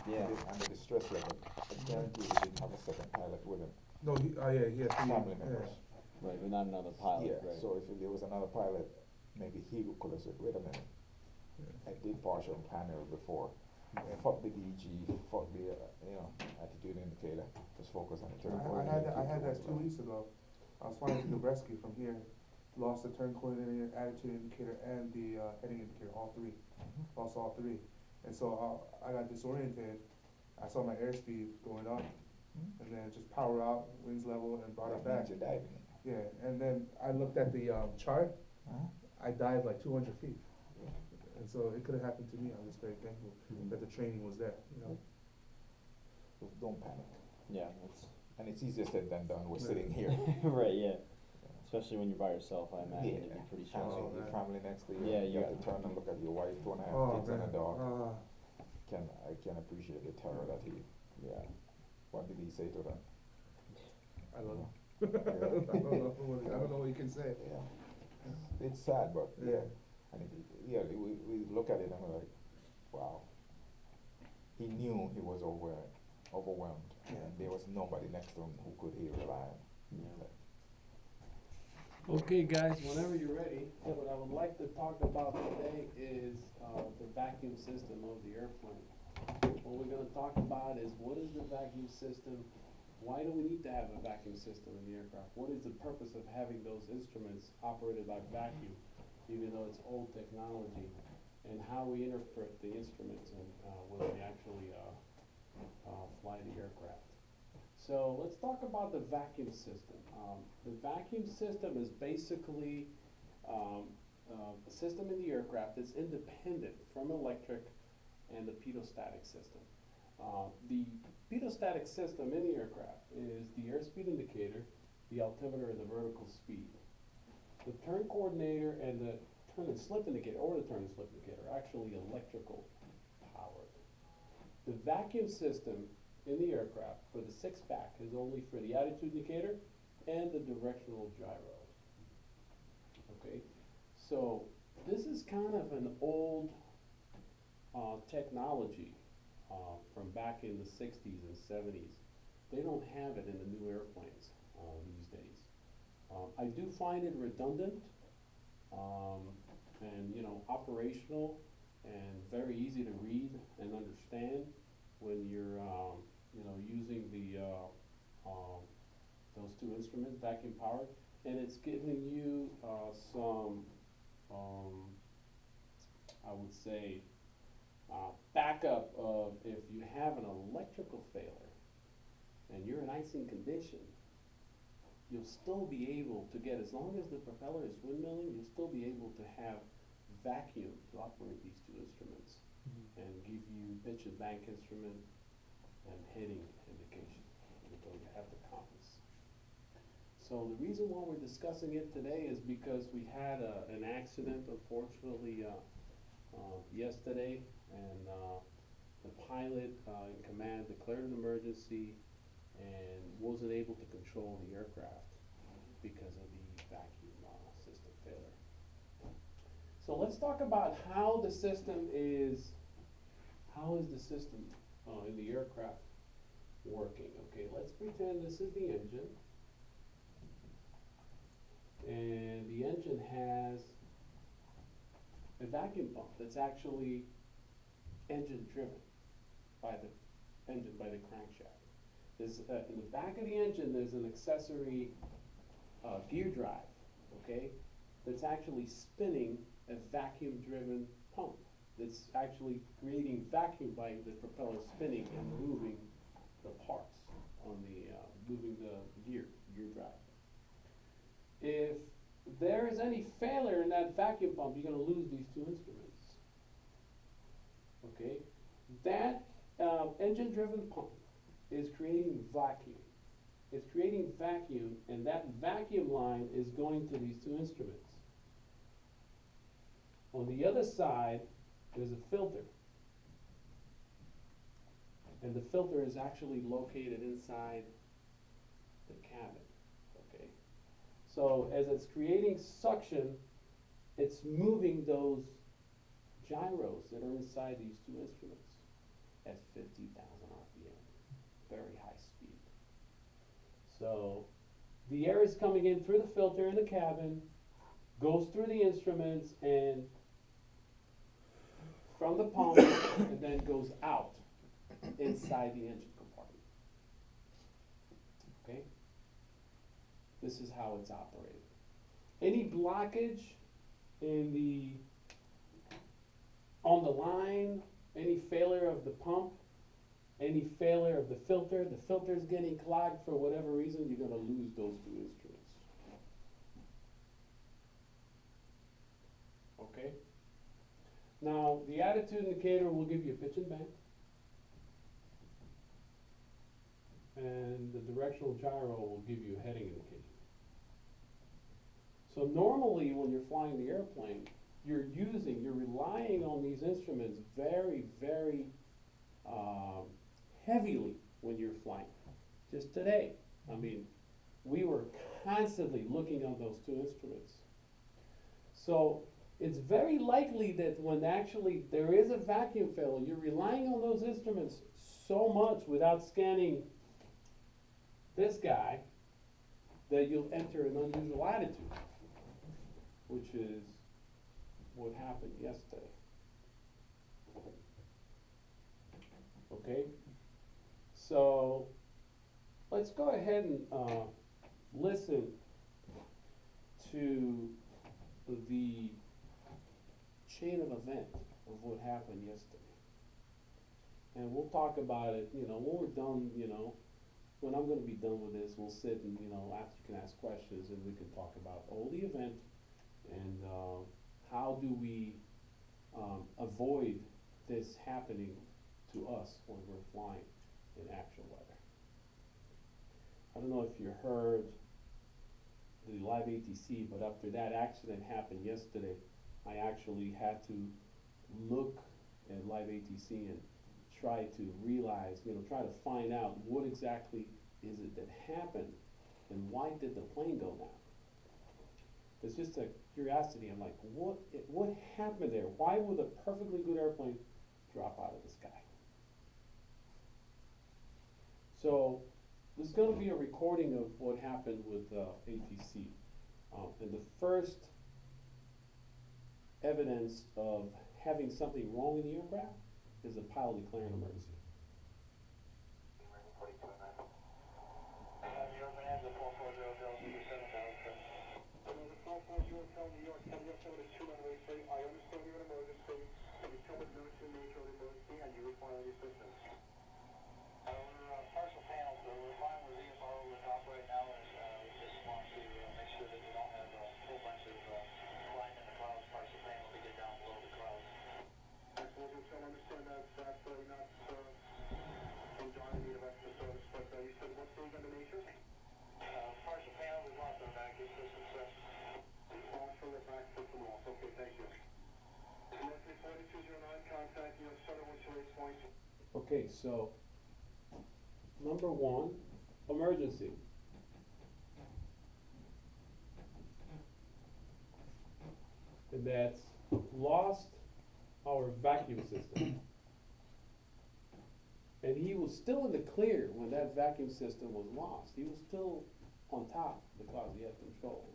Yeah. And the distress level. I guarantee he didn't have a second pilot with him. No, he had three. Family Yeah. members. Right, but not another pilot, Yeah, right? so if there was another pilot, maybe he could have said, wait a minute, I did partial panel before. Fuck the DG, fuck the, attitude indicator, just focus on the turn coordinator. I had that 2 weeks ago. I was flying to Nebraska from here, lost the turn coordinator, attitude indicator, and the heading indicator, all three. Lost all three. And so I got disoriented. I saw my airspeed going up, and then just power out, wings level, and brought it back. You're diving. Yeah, and then I looked at the chart. I dived like 200 feet. And so it could have happened to me. I was very thankful that the training was there, you know. So don't panic. Yeah, that's And it's easier said than done, we're sitting here. right. Yeah, especially when you're by yourself, I imagine it'd be pretty Family, stressful. your family next to you. Yeah, you you have to turn and look at your wife, 2.5 kids and a dog. I can appreciate the terror that he, Yeah. what did he say to them? I don't know. Yeah. I don't know what you can say. Yeah. It's sad, but yeah. And we look at it and we're like, wow. He knew he was overwhelmed, and there was nobody next to him who could he rely on. Yeah. Okay, guys, whenever you're ready, what I would like to talk about today is the vacuum system of the airplane. What we're going to talk about is what is the vacuum system, why do we need to have a vacuum system in the aircraft, what is the purpose of having those instruments operated by vacuum, even though it's old technology, and how we interpret the instruments and when we actually fly the aircraft. So let's talk about the vacuum system. The vacuum system is basically a system in the aircraft that's independent from electric and the pitot-static system. The pitot-static system in the aircraft is the airspeed indicator, the altimeter, and the vertical speed. The turn coordinator and the turn and slip indicator, or the turn and slip indicator, are actually electrical powered. The vacuum system in the aircraft for the six-pack is only for the attitude indicator and the directional gyro. Okay, so this is kind of an old technology from back in the 60s and 70s. They don't have it in the new airplanes these days. I do find it redundant and operational and very easy to read and understand when you're using the those two instruments, vacuum powered, and it's giving you some I would say backup of if you have an electrical failure and you're in icing condition, you'll still be able to get, as long as the propeller is windmilling, you'll still be able to have vacuum to operate these two instruments and give you pitch and bank instrument and heading indication, until you have the compass. So the reason why we're discussing it today is because we had an accident, unfortunately, yesterday, and the pilot in command declared an emergency and wasn't able to control the aircraft because of the vacuum system failure. So let's talk about how the system is, in the aircraft working. Okay, let's pretend this is the engine, and the engine has a vacuum pump that's actually engine driven by the engine, by the crankshaft. There's in the back of the engine there's an accessory gear drive, okay, that's actually spinning a vacuum driven pump that's actually creating vacuum by the propeller spinning and moving the parts on the moving the gear drive. If there is any failure in that vacuum pump, you're going to lose these two instruments. Okay, that engine-driven pump is creating vacuum. It's creating vacuum, and that vacuum line is going to these two instruments. On the other side, there's a filter. And the filter is actually located inside the cabin. Okay. So as it's creating suction, it's moving those gyros that are inside these two instruments at 60,000 RPM, very high speed. So the air is coming in through the filter in the cabin, goes through the instruments and from the pump, and then goes out inside the engine compartment. Okay? This is how it's operated. Any blockage on the line, any failure of the pump, any failure of the filter's getting clogged for whatever reason, you're gonna lose those two instruments. Okay? Now, the attitude indicator will give you a pitch and bend. And the directional gyro will give you a heading indication. So normally when you're flying the airplane, you're relying on these instruments very, very heavily when you're flying. Just today, I mean, we were constantly looking on those two instruments. So it's very likely that when actually there is a vacuum failure, you're relying on those instruments so much without scanning this guy that you'll enter an unusual attitude, which is what happened yesterday. Okay? So let's go ahead and listen to the chain of event of what happened yesterday. And we'll talk about it, when we're done, when I'm gonna be done with this, we'll sit and, you can ask questions and we can talk about all the event and how do we avoid this happening to us when we're flying in actual weather. I don't know if you heard the live ATC, but after that accident happened yesterday, I actually had to look at live ATC and try to realize, try to find out what exactly is it that happened and why did the plane go down? It's just a curiosity. I'm like, what happened there? Why would a perfectly good airplane drop out of the sky? So there's going to be a recording of what happened with ATC. And the first evidence of having something wrong in the aircraft is the pilot declaring an emergency. Bonanza 4400 New York, tell me your phone is 2183. I understand you're in an emergency. Can you tell me the nature of the emergency and you require any assistance? Partial panels, we're fine with VFR over the top right now. We just want to make sure that we don't have a whole bunch of flying in the clouds, partial panel to get down below the clouds. Excellent, so I understand that's not in dire need of extra service, but you said what's the event nature? Partial panel, we lost our vacuum system, sir. Also the back system off. Okay, thank you. Mercury 4209, contact US Center, what's your race point? Okay, so number one, emergency. And that's lost our vacuum system. And he was still in the clear when that vacuum system was lost. He was still on top because he had control.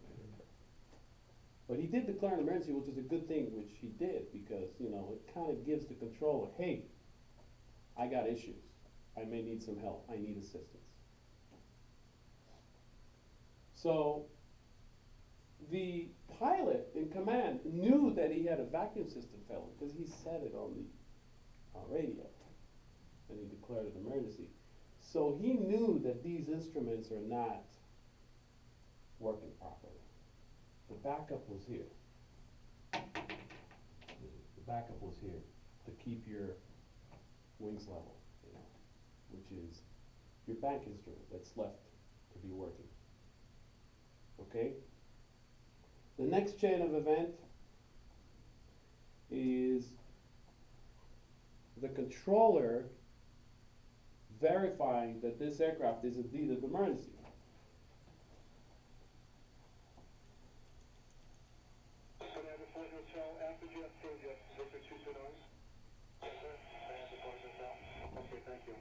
But he did declare an emergency, which is a good thing, which he did, because, it kind of gives the controller, hey, I got issues. I may need some help. I need assistance. So the pilot in command knew that he had a vacuum system failure because he said it on the radio, and he declared an emergency. So he knew that these instruments are not working properly. The backup was here. The backup was here to keep your wings level, which is your bank instrument that's left to be working. Okay? The next chain of event is the controller verifying that this aircraft is indeed an emergency. Bonanza 4 Hotel, after jet, Victor 229. Yes, sir. Bonanza 4 Hotel. Okay, thank you.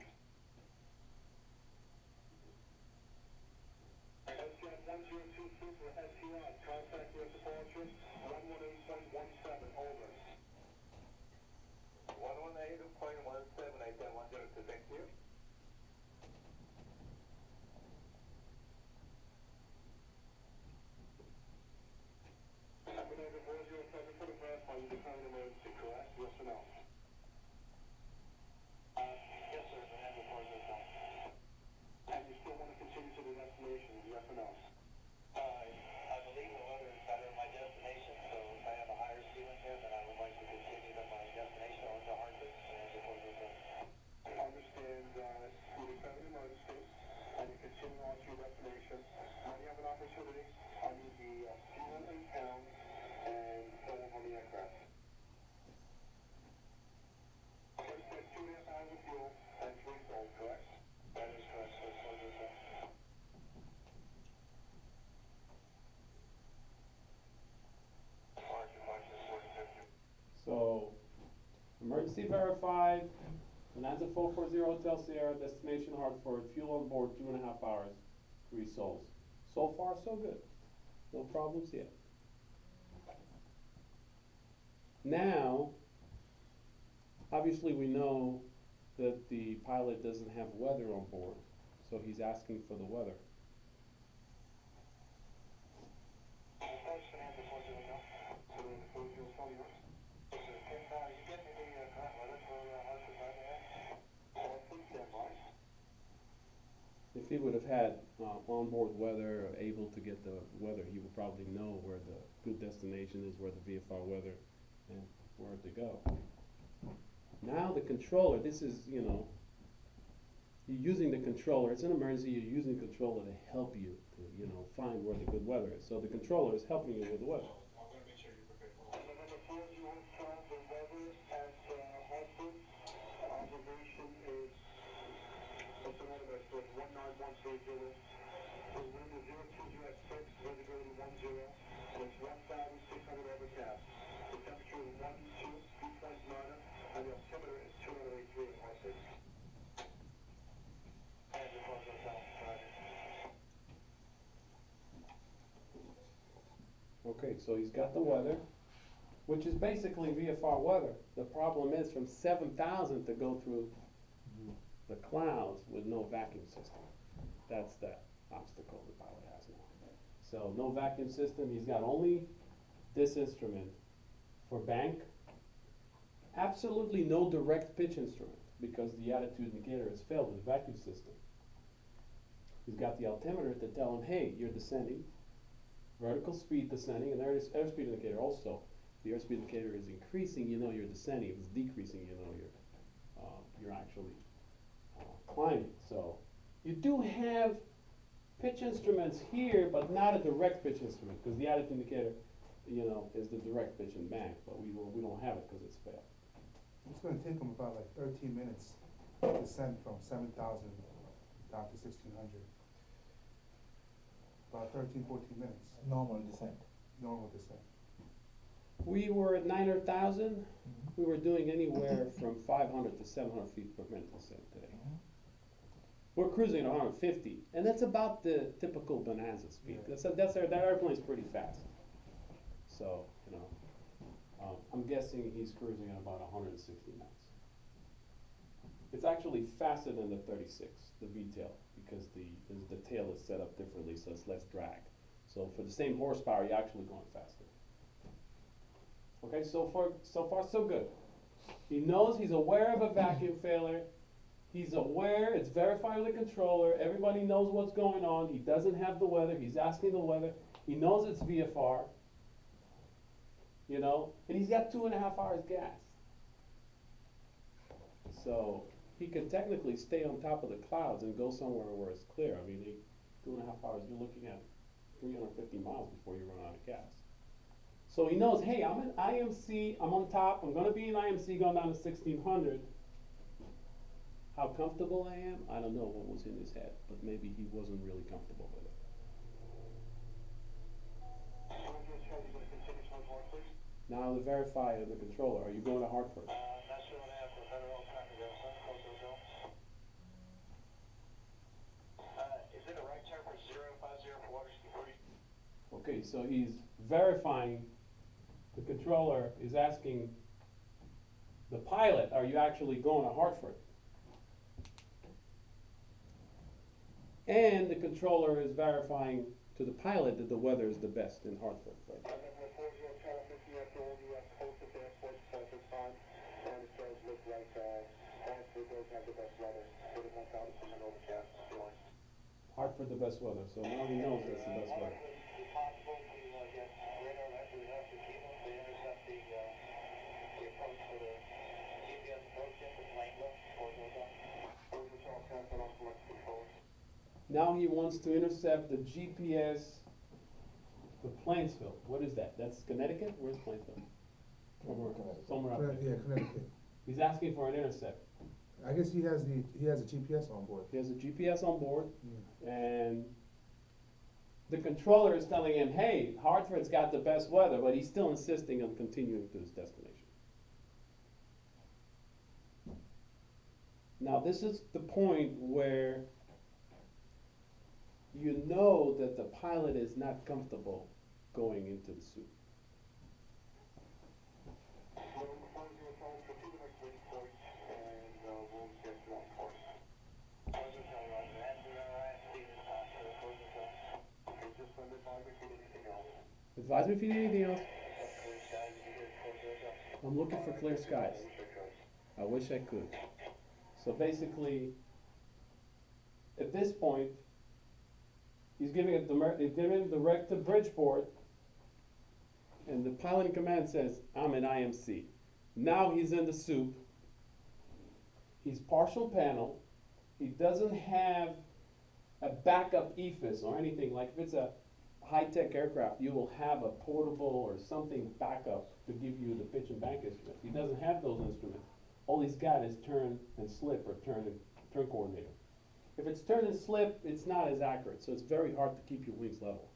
SCAT 1022 for STI, contact your departure, 118.17, over. 118.17, I said 102, thank you. Navigator 407 for the verify, you declare an emergency, correct? Yes or no? Yes, sir, Bonanza 407. And you still want to continue to the destination, yes or no? I believe the weather is better at my destination, so if I have a higher ceiling here, then I would like to continue to my destination or to Hartford, Bonanza 407. I understand, you declare an emergency, and you continue on to your destination. When you have an opportunity, I need the fuel in town and someone on the aircraft. First, that's 2.5 hours of fuel and 3 souls, correct? That is correct, sir. So, emergency verified, Bonanza 440 Hotel Sierra, destination Hartford, fuel on board 2.5 hours, 3 souls. So far, so good. No problems yet. Now, obviously we know that the pilot doesn't have weather on board, so he's asking for the weather. If he would have had onboard weather, or able to get the weather, he would probably know where the good destination is, where the VFR weather, and where to go. Now the controller, this is, you know, you're using the controller. It's an emergency. You're using the controller to help you to, you know, find where the good weather is. So the controller is helping you with the weather. I'm going to make sure you're prepared for it. Number 4, you want to try the weather at Hartford. Observation is, what's the weather best? It's 19130. The wind is 020 at 6, visibility 10, and it's 1,600 overcast. The temperature is 12, dew point nada, and the altimeter is 283 at Hartford. Okay, so he's got the weather, which is basically VFR weather. The problem is from 7,000 to go through the clouds with no vacuum system. That's the obstacle the pilot has now. So no vacuum system. He's got only this instrument for bank. Absolutely no direct pitch instrument because the attitude indicator has failed with the vacuum system. He's got the altimeter to tell him, hey, you're descending, vertical speed descending, and there is airspeed indicator also. The airspeed indicator is increasing, you know you're descending. If it's decreasing, you know you're actually climbing. So you do have pitch instruments here, but not a direct pitch instrument because the attitude indicator, you know, is the direct pitch in bank, but we don't have it because it's failed. It's gonna take them about like 13 minutes to descend from 7,000 down to 1,600. About 13, 14 minutes, Normal descent. normal descent. We were at 900,000. We were doing anywhere from 500 to 700 feet per minute descent today. We're cruising at 150, and that's about the typical Bonanza speed. Yeah. That airplane's pretty fast. So, you know, I'm guessing he's cruising at about 160 knots. It's actually faster than the 36, the V-tail, because the tail is set up differently, so it's less drag. So for the same horsepower, you're actually going faster. Okay, so far so good. He knows, he's aware of a vacuum failure. He's aware, it's verified with the controller. Everybody knows what's going on. He doesn't have the weather. He's asking the weather. He knows it's VFR. You know, and he's got 2.5 hours gas. So he could technically stay on top of the clouds and go somewhere where it's clear. I mean, 2.5 hours, you're looking at 350 miles before you run out of gas. So he knows, hey, I'm in IMC, I'm on top, I'm gonna be in IMC going down to 1,600. How comfortable I am, I don't know what was in his head, but maybe he wasn't really comfortable with it. Now to verify the controller, are you going to Hartford? Not sure what I have for a better time to go, son. Okay, so he's verifying, the controller is asking the pilot, are you actually going to Hartford? And the controller is verifying to the pilot that the weather is the best in Hartford, right? And then the 40 channel 50 at all US closest airport, Pacific time, and it does look like Hartford does have the best weather for the 1,000% overcast feeling. Hartford the best weather, so now he knows that's the best weather. Is it possible to get radar actually have to keep them to intercept the approach for the GPS approach into Plainville or Hotel? Or is it all passed on from controls? Now he wants to intercept the GPS for Plainsville. What is that? That's Connecticut? Where's Plainsville? Connecticut. Somewhere up there. Yeah, Connecticut. He's asking for an intercept. I guess he has a GPS on board. He has a GPS on board, and the controller is telling him, hey, Hartford's got the best weather, but he's still insisting on continuing to his destination. Now, this is the point where you know that the pilot is not comfortable going into the soup. Advise me if you need anything else. I'm looking for clear skies. I wish I could. So basically, at this point, he's giving direct to Bridgeport, and the pilot in command says, I'm an IMC. Now he's in the soup. He's partial panel. He doesn't have a backup EFIS or anything. Like if it's a high-tech aircraft, you will have a portable or something backup to give you the pitch and bank instrument. He doesn't have those instruments. All he's got is turn and slip or turn coordinator. If it's turn and slip, it's not as accurate, so it's very hard to keep your wings level.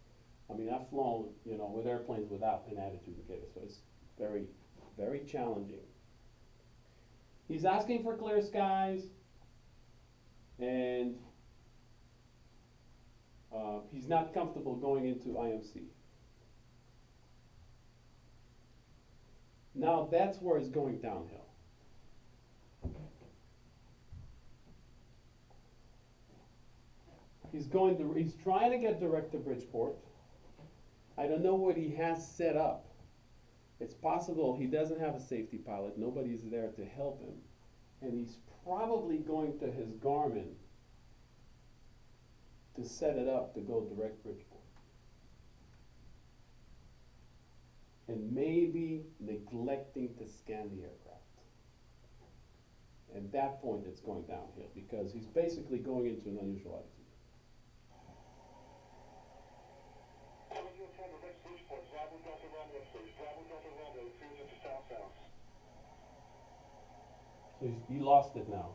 I mean, I've flown, with airplanes without an attitude indicator, so it's very, very challenging. He's asking for clear skies, and he's not comfortable going into IMC. Now that's where it's going downhill. He's trying to get direct to Bridgeport. I don't know what he has set up. It's possible he doesn't have a safety pilot. Nobody's there to help him. And he's probably going to his Garmin to set it up to go direct Bridgeport. And maybe neglecting to scan the aircraft. At that point, it's going downhill because he's basically going into an unusual attitude. So he lost it now.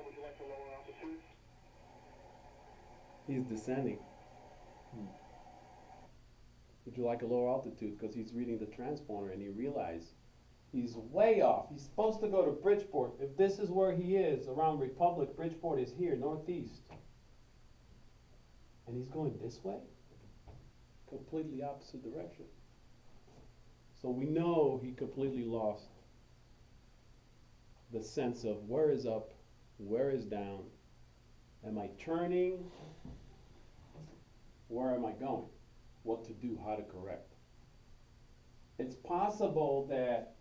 Would you like to lower altitude? He's descending. Would you like a lower altitude? Because he's reading the transponder and he realized he's way off. He's supposed to go to Bridgeport. If this is where he is, around Republic, Bridgeport is here, northeast. And he's going this way? Completely opposite direction. So we know he completely lost the sense of where is up, where is down, am I turning, where am I going, what to do, how to correct. It's possible that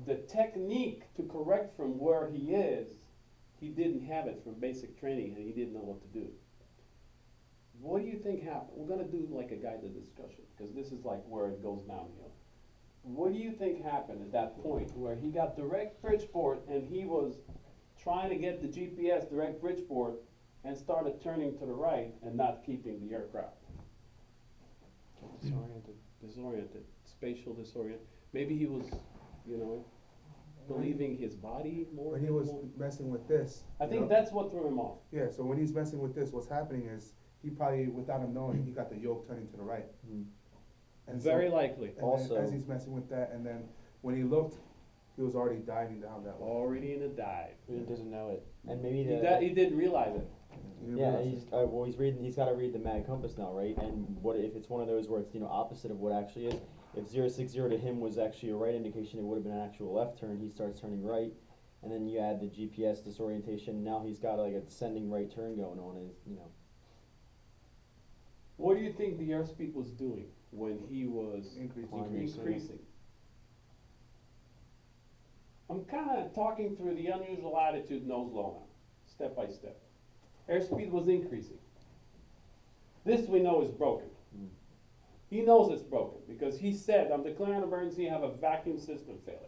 the technique to correct from where he is, he didn't have it from basic training and he didn't know what to do. What do you think happened? We're going to do like a guided discussion because this is like where it goes downhill. What do you think happened at that point where he got direct Bridgeport and he was trying to get the GPS direct Bridgeport and started turning to the right and not keeping the aircraft? Disoriented, spatial disoriented. Maybe he was, believing his body more. When he was messing with this. I you think know? that's what threw him off. Yeah, so when he's messing with this, what's happening is, he probably, without him knowing, he got the yoke turning to the right. And so- Very likely. And Also- then as he's messing with that, and then when he looked, he was already diving down that way. Already in a dive. He doesn't know it. And maybe He didn't realize it. He didn't yeah, realize he's it. well, he's reading. He's got to read the mag compass now, right? And what if it's one of those where it's opposite of what actually is? If 060 to him was actually a right indication, it would have been an actual left turn. He starts turning right, and then you add the GPS disorientation. Now he's got like a descending right turn going on. What do you think the airspeed was doing when he was Increasing. increasing? I'm kind of talking through the unusual attitude nose low now, step by step. Airspeed was increasing. This we know is broken. He knows it's broken because he said, I'm declaring an emergency, I have a vacuum system failure.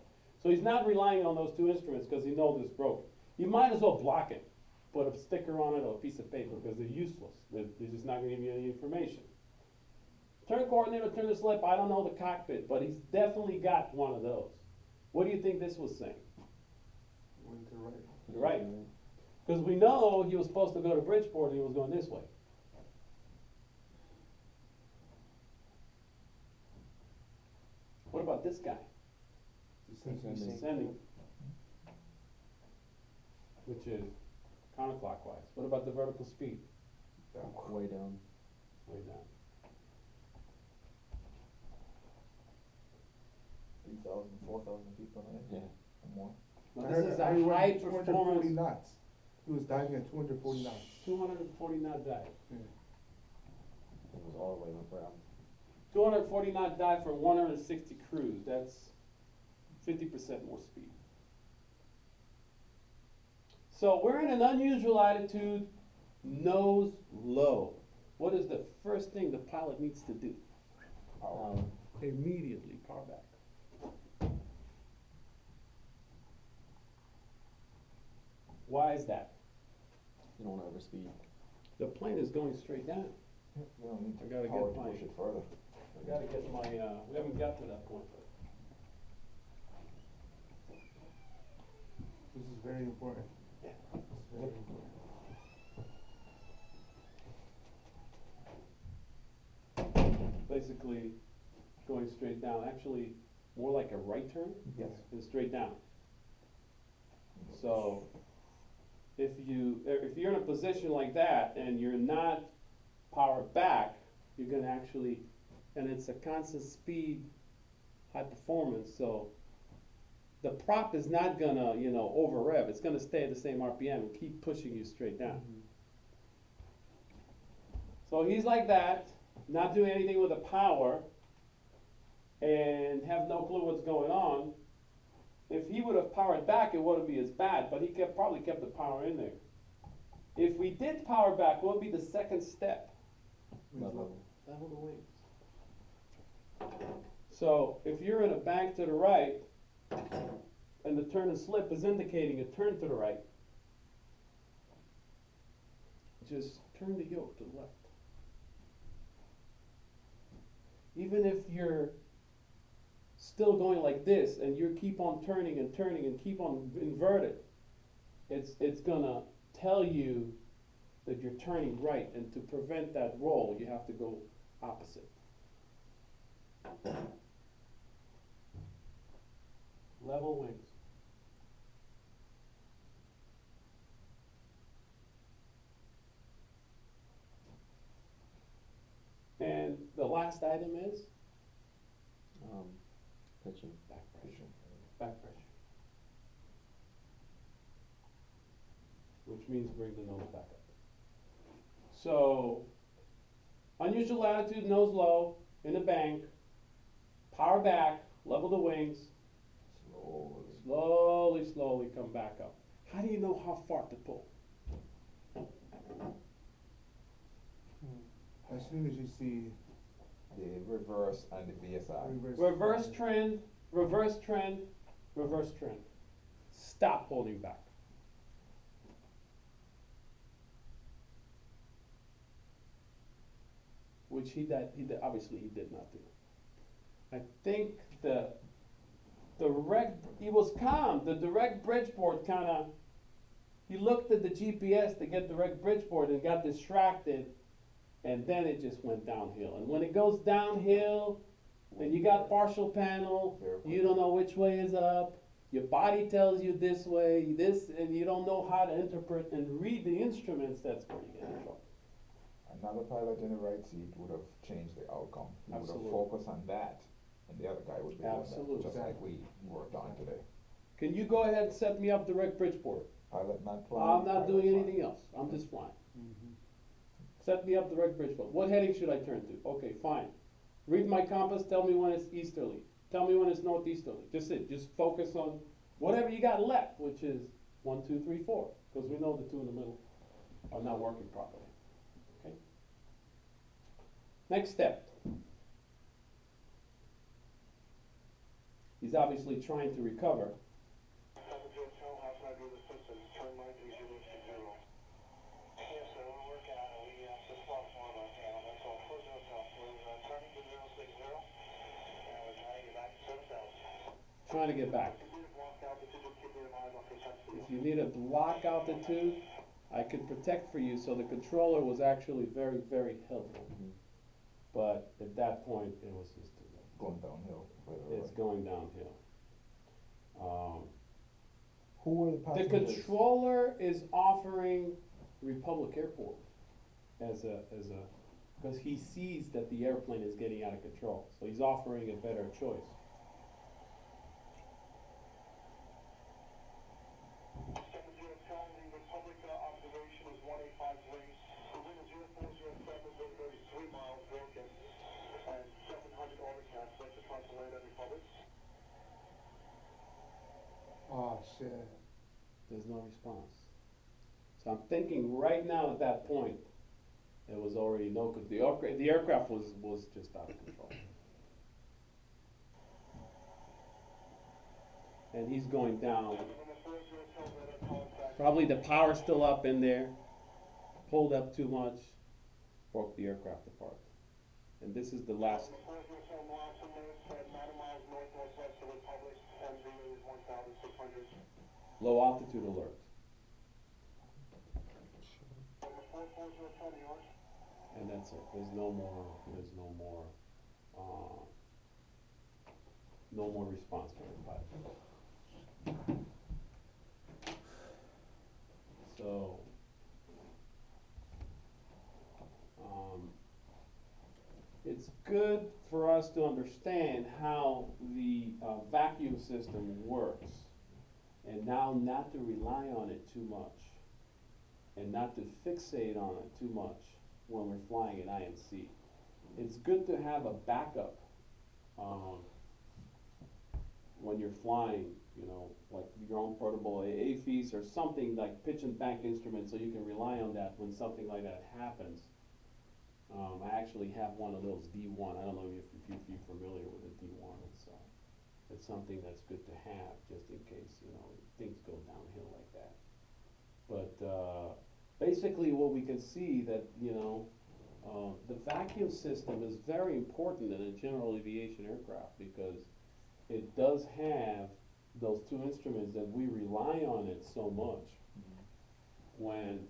So he's not relying on those two instruments because he knows it's broken. You might as well block it. Put a sticker on it or a piece of paper because they're useless. They're just not going to give you any information. Turn coordinator, turn the slip, I don't know the cockpit, but he's definitely got one of those. What do you think this was saying? Went to the right. You're right. Because we know he was supposed to go to Bridgeport and he was going this way. What about this guy? Descending. Which is counterclockwise. What about the vertical speed? Way down. Way down. 3,000, 4,000 people, right? Yeah. Or more. Now, I this heard- is I a heard high 240 performance, knots. He was diving at 240 knots. 240 knot dive. It was all the way around. 240 knot dive for 160 cruise. That's 50% more speed. So we're in an unusual attitude, nose low. What is the first thing the pilot needs to do? Immediately power back. Why is that? You don't want to overspeed. The plane is going straight down. You don't need I to gotta power get to my- push it further. I gotta get my, we haven't got to that point. This is very important. Yeah. This is very important. Basically, going straight down, actually more like a right turn Yes. than straight down. So, if you're in a position like that and you're not powered back, you're gonna actually, and it's a constant speed, high performance, so the prop is not gonna, over rev, it's gonna stay at the same RPM and keep pushing you straight down. So he's like that, not doing anything with the power, and have no clue what's going on. If he would have powered back, it wouldn't be as bad, but he probably kept the power in there. If we did power back, what would be the second step? Level. Level the wings. So if you're in a bank to the right, and the turn and slip is indicating a turn to the right, just turn the yoke to the left. Even if you're still going like this and you keep on turning and turning and keep on inverted, it's gonna tell you that you're turning right, and to prevent that roll, you have to go opposite. Level wings. And the last item is Pitching. back pressure. Back pressure. Which means bring the nose back up. So, unusual attitude, nose low, in the bank, power back, level the wings, slowly come back up. How do you know how far to pull? As soon as you see The reverse and the VSI. Reverse trend, reverse trend, reverse trend. Stop holding back. Which he did, obviously he did not do. I think the he was calm. The direct Bridgeport kinda, he looked at the GPS to get direct Bridgeport and got distracted, and then it just went downhill. And when it goes downhill, and you got partial panel, you don't know which way is up, your body tells you this way, this, and you don't know how to interpret and read the instruments, that's where you get in trouble. Another pilot in the right seat would have changed the outcome. He would have Absolutely. focused on that, and the other guy would be doing Absolutely. that, just like we worked on today. Can you go ahead and set me up direct Bridgeport? Pilot not flying. I'm not pilot doing flying. anything else, I'm just flying. Set me up direct Bridgeport. What heading should I turn to? Okay, fine. Read my compass, tell me when it's easterly. Tell me when it's northeasterly. Just focus on whatever you got left, which is 1, 2, 3, 4, because we know the two in the middle are not working properly. Okay? Next step. He's obviously trying to recover. How can I do the system? Turn right to 060. Yes, sir, we're working on it. We just lost one of our panels. That's all. 400. We're turning to 060, and we're trying to get back to 7,000. Trying to get back. If you need a block altitude, just keep me in mind. I'll protect for you. If you need a block altitude, I could protect for you. So the controller was actually very, very helpful. But at that point, it was just too late. Going downhill. It's going downhill. Who were the The passengers? controller is offering Republic Airport because he sees that the airplane is getting out of control. So he's offering a better choice. The Republic observation is 185 degrees. The wind is 0407, wind 33 miles broken, and 700 overcast. That's across the land of Republic. Oh, shit. There's no response. So I'm thinking right now at that point, there was already no, the aircraft was just out of control. And he's going down. Probably the power's still up in there, pulled up too much, broke the aircraft apart. And this is the last. Low altitude alert. And that's it. There's no more response from the pilot. So, it's good for us to understand how the vacuum system works, and now not to rely on it too much, and not to fixate on it too much when we're flying an IMC. It's good to have a backup when you're flying, like your own portable AFIS or something like pitch and bank instrument, so you can rely on that when something like that happens. I actually have one of those D1. I don't know if you're familiar with a D1. It's something that's good to have just in case, things go downhill like that. But basically what we can see that, the vacuum system is very important in a general aviation aircraft because it does have those two instruments that we rely on it so much when,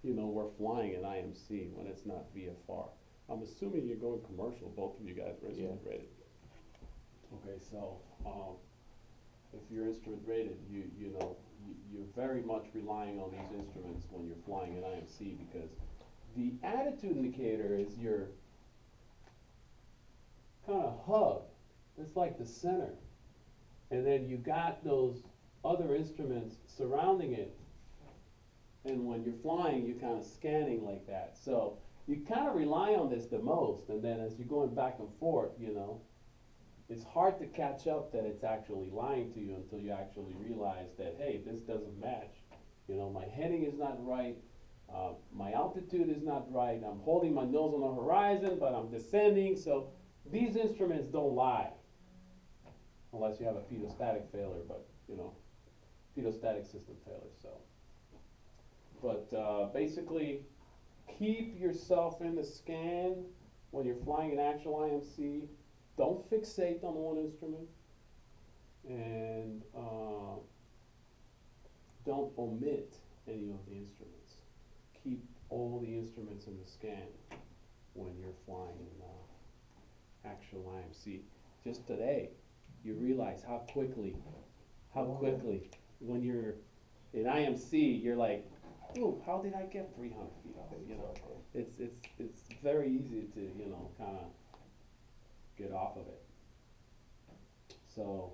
we're flying an IMC, when it's not VFR. I'm assuming you're going commercial, both of you guys are instrument rated. Okay, so if you're instrument rated, you're very much relying on these instruments when you're flying an IMC because the attitude indicator is your kind of hub. It's like the center. And then you got those other instruments surrounding it. And when you're flying, you're kind of scanning like that. So you kind of rely on this the most. And then as you're going back and forth, it's hard to catch up that it's actually lying to you until you actually realize that, hey, this doesn't match. My heading is not right. My altitude is not right. I'm holding my nose on the horizon, but I'm descending. So these instruments don't lie. Unless you have a pedostatic failure, but, pedostatic system failure, so. But basically, keep yourself in the scan when you're flying an actual IMC. Don't fixate on one instrument. and, don't omit any of the instruments. Keep all the instruments in the scan when you're flying in, actual IMC. Just today, you realize how quickly, when you're in IMC, you're like, ooh, how did I get 300 feet off, you know? It's very easy to, you know, kinda get off of it. So,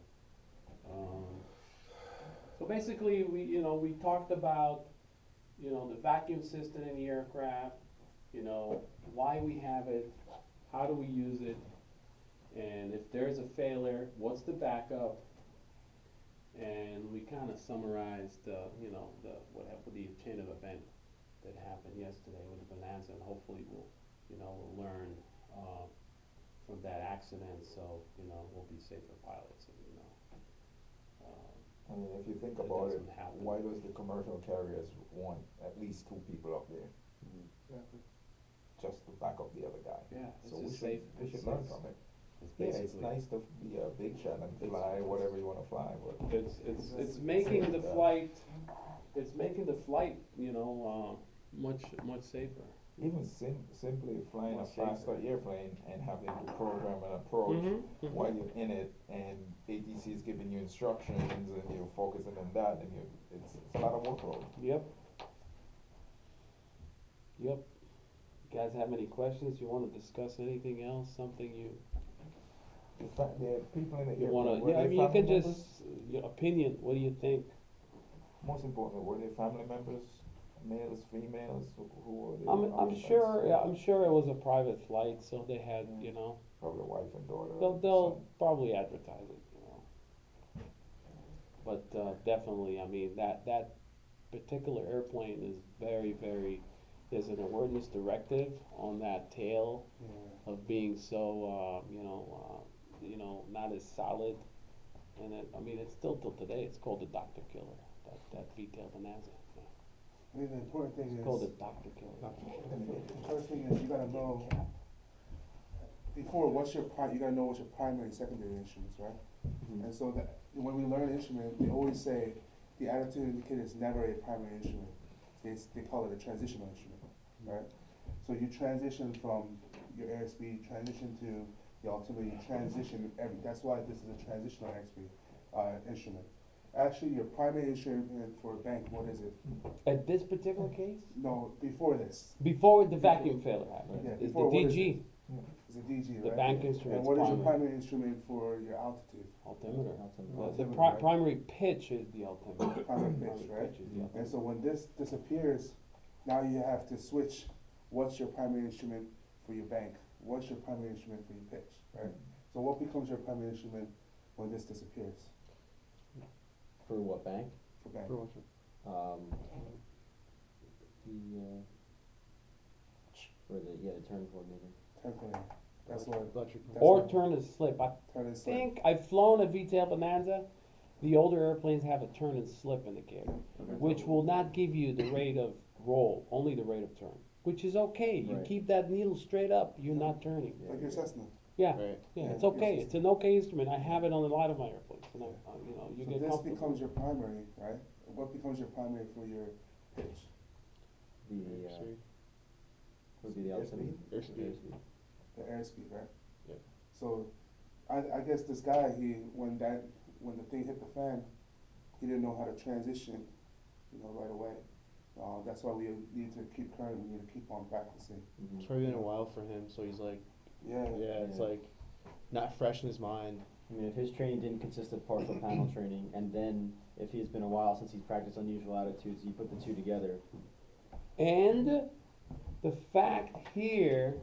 so basically, we talked about, the vacuum system in the aircraft, why we have it, how do we use it, and if there's a failure, what's the backup? And we kind of summarized, the chain of event that happened yesterday with the Bonanza, and hopefully we'll learn from that accident, so we'll be safer pilots, and I mean, if you think It about it, doesn't happen. why does the commercial carriers want at least 2 people up there Exactly. just to back up the other guy? yeah, it's So we just should, safe. we should learn from it. It's Yeah, it's basically, nice to be a big shot and fly whatever you wanna fly, but it's making the flight, much safer. even simply flying a Much safer. faster airplane and having to program an approach while you're in it, and ATC is giving you instructions and you're focusing on that, and it's a lot of workload. Yep. You guys have any questions? You wanna discuss anything else, something you The fact that people in the you airplane, wanna, were yeah, I they mean, you family could members? just, your opinion, what do you think? Most importantly, were they family members, males, females, who were they? I'm occupants? sure, yeah, I'm sure it was a private flight, so they had, Probably wife and daughter. they'll son. probably advertise it, But, definitely, I mean, that particular airplane is very, very, there's an awareness directive on that tail Yeah. of being so, not as solid. And it's still till today, it's called the doctor killer, that V-tail Bonanza. Yeah. I mean, the important thing It's called the is, doctor killer. the first thing is you gotta know, before, you gotta know what's your primary and secondary instruments, right? And so that, when we learn instrument, they always say the attitude indicator is never a primary instrument. They call it a transitional instrument, right? So you transition from your airspeed, transition to the altimeter, you transition that's why this is a transitional airspeed, instrument. Actually, your primary instrument for a bank, what is it? At this particular case, No, before this, before the vacuum failure happened, Yeah, is the before, what is DG, it's a DG, right? the bank instrument's And what is your primary. primary instrument for your altitude? Altimeter. The Altimeter, pri- right? primary pitch is the altimeter. Primary pitch, right? Pitch is the altimeter. And so when this disappears, now you have to switch, what's your primary instrument for your bank? What's your primary instrument for your pitch, right? So what becomes your primary instrument when this disappears For what bank? for bank? The turn coordinator. Turn coordinator. That's what. that's Or what- turn and slip. I Turn and slip. think I've flown a V-tail Bonanza. The older airplanes have a turn and slip indicator, which will not give you the rate of roll, only the rate of turn, which is okay. You Right. keep that needle straight up, you're not turning. Like your Cessna. Yeah, Right. yeah, it's Yeah, okay. yes. It's an okay instrument. I have it on a lot of my airplanes, and you So get this comfortable. becomes your primary, right? What becomes your primary for your pitch? Would be the altimeter. Airspeed. The airspeed, right? Yep. So, I guess this guy, when the thing hit the fan, he didn't know how to transition, right away. That's why we need to keep current, we need to keep on practicing. It's probably been a while for him, so he's like, Yeah. it's Yeah. like not fresh in his mind. I mean, if his training didn't consist of partial panel training, and then if he's been a while since he's practiced unusual attitudes, you put the two together. And the fact here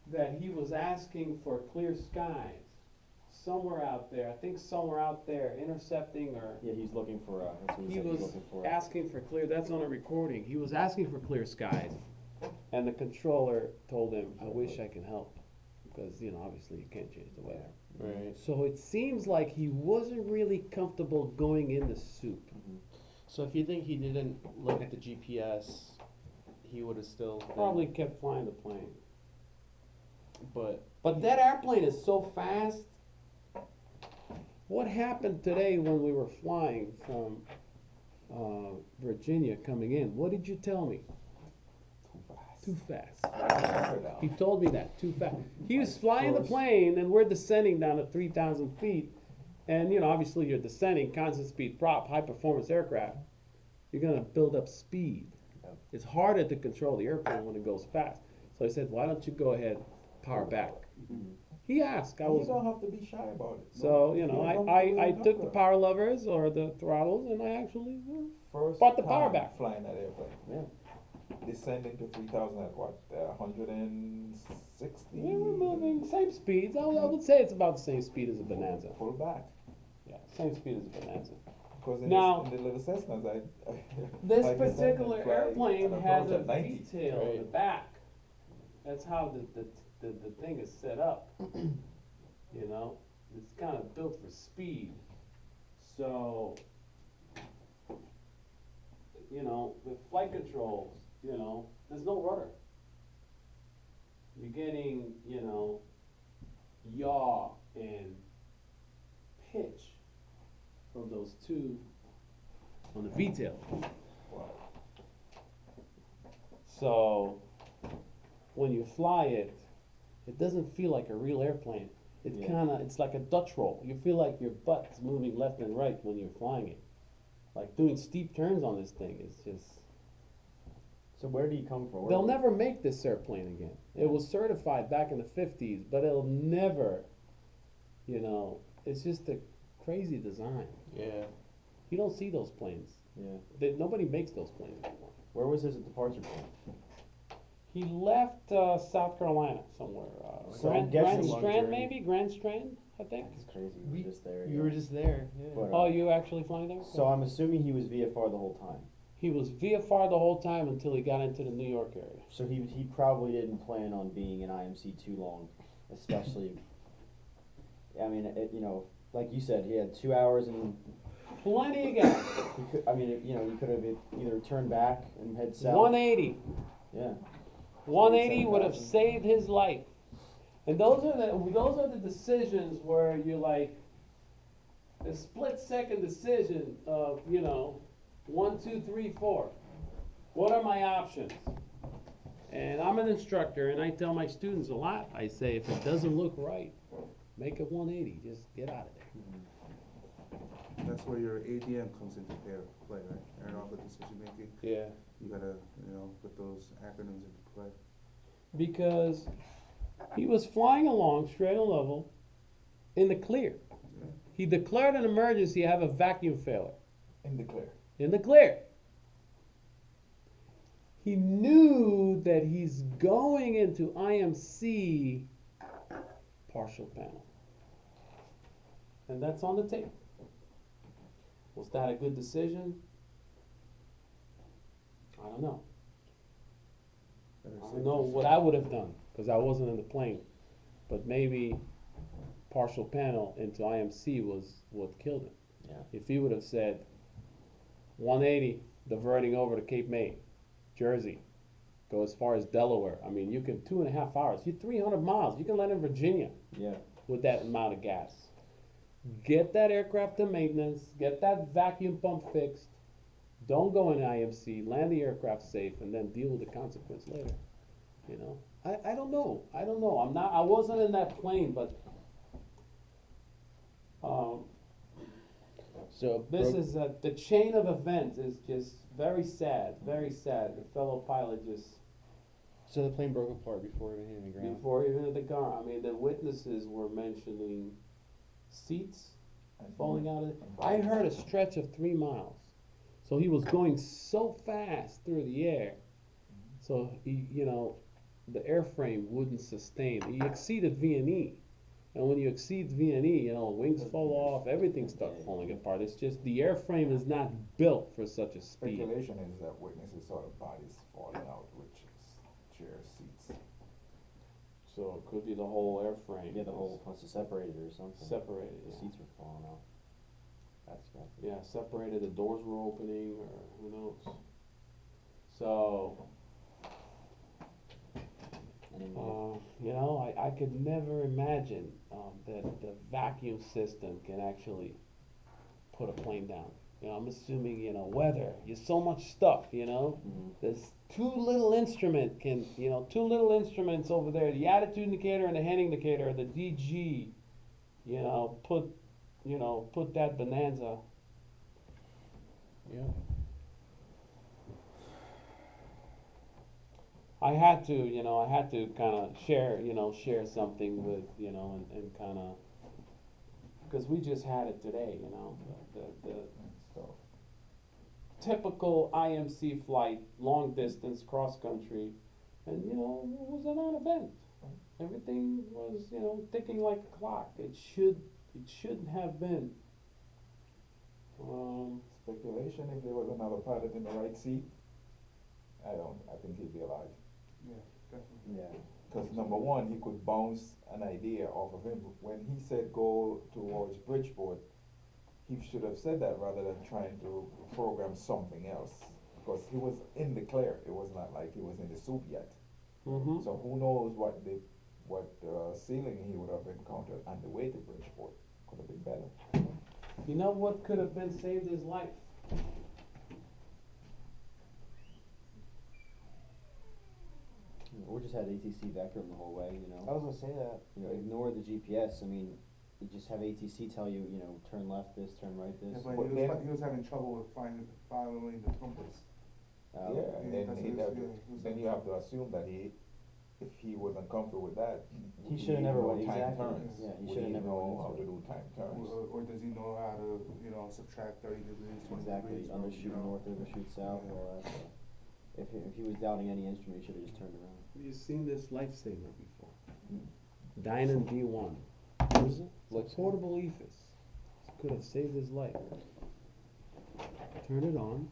that he was asking for clear skies somewhere out there, I think somewhere out there intercepting or Yeah, he's looking for, that's what he he said he's was looking for. asking for clear, that's on a recording, he was asking for clear skies. And the controller told him, I wish I could help, because, obviously you can't change the weather. Right. So it seems like he wasn't really comfortable going in the soup. So if you think he didn't look at the GPS, he would have still been- Probably kept flying the plane. But But that airplane is so fast. what happened today when we were flying from Virginia coming in? What did you tell me? Too Too fast. fast. He told me that, too fast. He was flying the plane, and we're descending down to 3,000 feet. And, obviously you're descending, constant speed prop, high performance aircraft. You're gonna build up speed. Yep. It's harder to control the airplane when it goes fast. So I said, why don't you go ahead, power back? He asked, I You was, don't have to be shy about it. so, If you're I comfortable, took the you're power levers or the throttles, and I actually First brought the power time back. flying that airplane. Yeah. Descending to 3,000 at what? 160? We were moving same speeds. I would say it's about the same speed as a Bonanza. Pull back. Yeah, same speed as a Bonanza. Because in, Now- in the little Cessnas, This I descend and particular fly airplane an has approach a at 90. V-tail in the back. That's how the thing is set up. It's kind of built for speed. So, with flight controls, there's no rudder. You're getting, yaw and pitch from those two on the V-tail. Wow. So when you fly it, it doesn't feel like a real airplane. It Yeah. it's like a Dutch roll. You feel like your butt's moving left and right when you're flying it. Like doing steep turns on this thing is just. So where did he come from? They'll never make this airplane again. It was certified back in the 50s, but it'll never, it's just a crazy design. Yeah. You don't see those planes. Yeah. Nobody makes those planes anymore. Where was his departure point? He left South Carolina somewhere. So I'm Grand guessing- Strand, maybe? Grand Strand, I think. That's crazy. He was just there. You yeah. were just there. Yeah. But, Oh, you actually flying there? So I'm assuming he was VFR the whole time. He was VFR the whole time until he got into the New York area. So he probably didn't plan on being in IMC too long, especially. I mean, like you said, he had 2 hours and Plenty of gas. he could. I mean, he could have either turned back and head south. 180. Yeah. 180 would have 7,000. saved his life. And those are the decisions where you're like, a split-second decision of, 1, 2, 3, 4. What are my options? And I'm an instructor, and I tell my students a lot. I say, if it doesn't look right, make it 180. Just get out of there. That's where your ADM comes into play, right? Aeronautical decision making. Yeah. You gotta, put those acronyms into play. Because he was flying along straight and level in the clear. Yeah. He declared an emergency, have a vacuum failure. In the clear. In the clear. He knew that he's going into IMC partial panel. And that's on the tape. Was that a good decision? I don't know. I don't know what I would have done, because I wasn't in the plane. But maybe partial panel into IMC was what killed him. Yeah. If he would have said 180, diverting over to Cape May, Jersey, go as far as Delaware. I mean, you can 2.5 hours. You're 300 miles. You can land in Virginia Yeah. with that amount of gas. Get that aircraft to maintenance. Get that vacuum pump fixed. Don't go in IMC. Land the aircraft safe, and then deal with the consequence later. I don't know. I wasn't in that plane, but So this is the chain of events is just very sad. Very sad. The fellow pilot just. So the plane broke apart before it hit the ground. Before even hit the ground. I mean, the witnesses were mentioning seats falling out of it. I heard a stretch of 3 miles. So he was going so fast through the air. So he, the airframe wouldn't sustain. He exceeded V&E. And when you exceed V&E, wings fall off, everything starts falling apart. It's just the airframe is not built for such a speed. Speculation is that witnesses saw the bodies falling out, which is chair seats. So it could be the whole airframe. Yeah, the whole must have separated or something. Separated, The yeah. seats were falling out. That's got to be. Yeah, separated, the doors were opening, or who knows. So, And And You know, I could never imagine that the vacuum system can actually put a plane down. You know, I'm assuming, you know, weather, you so much stuff, you know. Mhm. There's two little instruments over there, the attitude indicator and the head indicator, the DG, put that Bonanza. Yeah. I had to kind of share something with, and kind of, because we just had it today, the So, typical IMC flight, long distance, cross country, and, it was a non-event. Everything was, ticking like a clock. It shouldn't have been. speculation, if there was another pilot in the right seat, I think he'd be alive. Yeah, definitely. yeah, Because number one, he could bounce an idea off of him. When he said go towards Bridgeport, he should have said that rather than trying to program something else. Because he was in the clear. It was not like he was in the soup yet. Mm-hmm. So who knows what ceiling he would have encountered on the way to Bridgeport. Could have been better. You know what could have been saved his life? or just had ATC vector the whole way. I was gonna say that. Ignore the GPS. I mean, you just have ATC tell you, turn left this, turn right Yeah, this. but But he was having trouble with following the compass. Yeah, and Yeah, then that's he'd what have he to, was then saying. you have to assume that if he wasn't comfortable with that, He would should have even never know went time exactly. turns? Yeah, he Would should have never know went how into to it. do time turns. Or does he know how to, subtract 30 degrees, 20 Exactly, degrees? undershoot north, overshoot south, Yeah. all that stuff. If he was doubting any instrument, he should have just turned around. Have you seen this lifesaver before? Mm. Dynan D1. Looks portable ethos. Could have saved his life. Turn it on.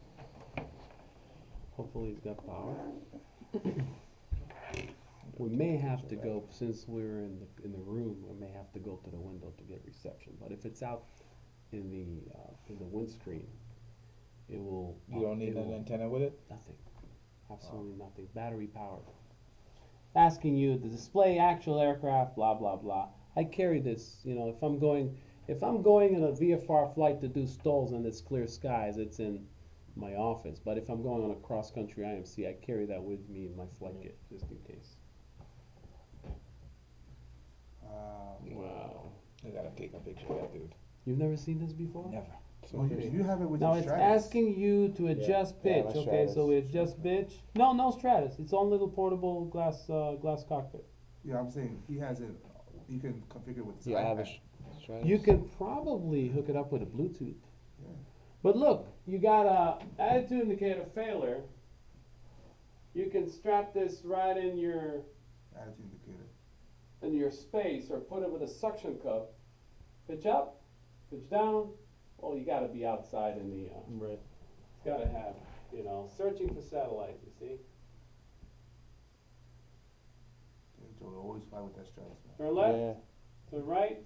Hopefully he's got power. We may have to go, since we're in the room, we may have to go to the window to get reception. But if it's out in the windscreen, it will. You don't need it an will- antenna with it? Nothing. Absolutely nothing. Battery powered. Asking you to display actual aircraft, blah blah blah. I carry this, if I'm going in a VFR flight to do stalls and it's clear skies, it's in my office. But if I'm going on a cross country IMC, I carry that with me in my flight kit just in case. Wow. I gotta take a picture of that, dude. You've never seen this before? Never. Oh, you have it with Now your it's Stratus. asking you to adjust Yeah, pitch. my Okay, Stratus. so we adjust pitch. No Stratus. It's own little portable glass cockpit. Yeah, I'm saying he has it. You can configure it with his Yeah, I have a iPad. Stratus. You can probably hook it up with a Bluetooth. Yeah. But look, you got a attitude indicator failure. You can strap this right in your Attitude indicator. space, or put it with a suction cup. Pitch up, pitch down. Well, you got to be outside in the. Right. It's got to have, searching for satellite. You see. Yeah, Joe will always fly with that Stratus. Man. Turn left. Yeah. Turn right.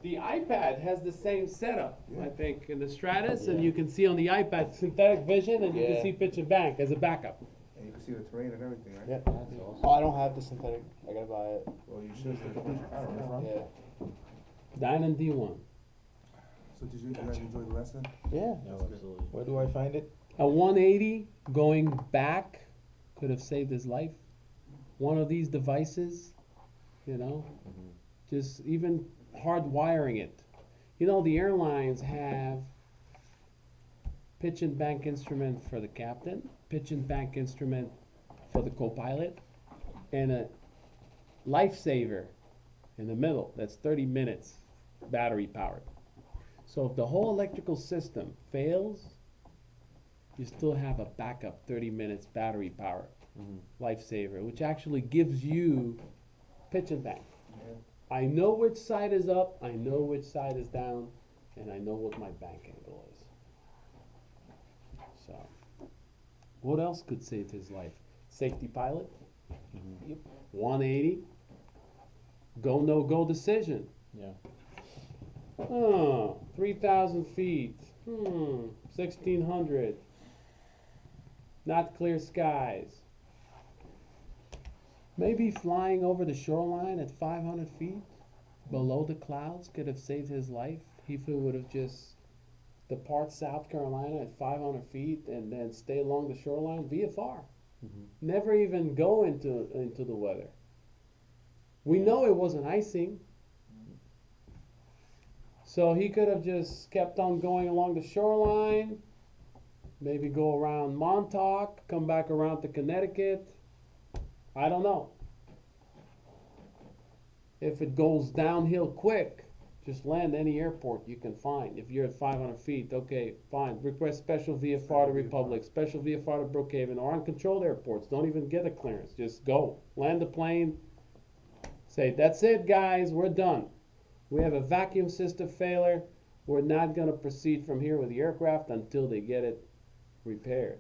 The iPad has the same setup, I think, in the Stratus, and you can see on the iPad synthetic vision, and you can Yeah. see pitch and bank as a backup. And you can see the terrain and everything, right? Yeah. That's awesome. Oh, I don't have the synthetic. I gotta buy it. Well, you should take a picture. I don't know. Yeah. Dynan D1. So did you guys enjoy the lesson? Yeah. That's good. Absolutely. Where do I find it? A 180 going back could have saved his life. One of these devices, just even hardwiring it. The airlines have pitch and bank instrument for the captain, pitch and bank instrument for the co-pilot, and a lifesaver in the middle. That's 30 minutes battery powered. So if the whole electrical system fails, you still have a backup 30 minutes battery power lifesaver, which actually gives you pitch and bank. Yeah. I know which side is up, I know which side is down, and I know what my bank angle is. So, what else could save his life? Safety pilot, Yep. 180, go no go decision. Yeah. 3,000 feet, 1,600, not clear skies. Maybe flying over the shoreline at 500 feet below the clouds could have saved his life if he would have just depart South Carolina at 500 feet and then stay along the shoreline. VFR. Mhm. Never even go into the weather. We know it wasn't icing. So he could have just kept on going along the shoreline, maybe go around Montauk, come back around to Connecticut. I don't know. If it goes downhill quick, just land any airport you can find. If you're at 500 feet, okay, fine. Request special VFR to Republic, special VFR to Brookhaven, or uncontrolled airports. Don't even get a clearance. Just go. Land the plane. Say, that's it, guys. We're done. We have a vacuum system failure. We're not going to proceed from here with the aircraft until they get it repaired.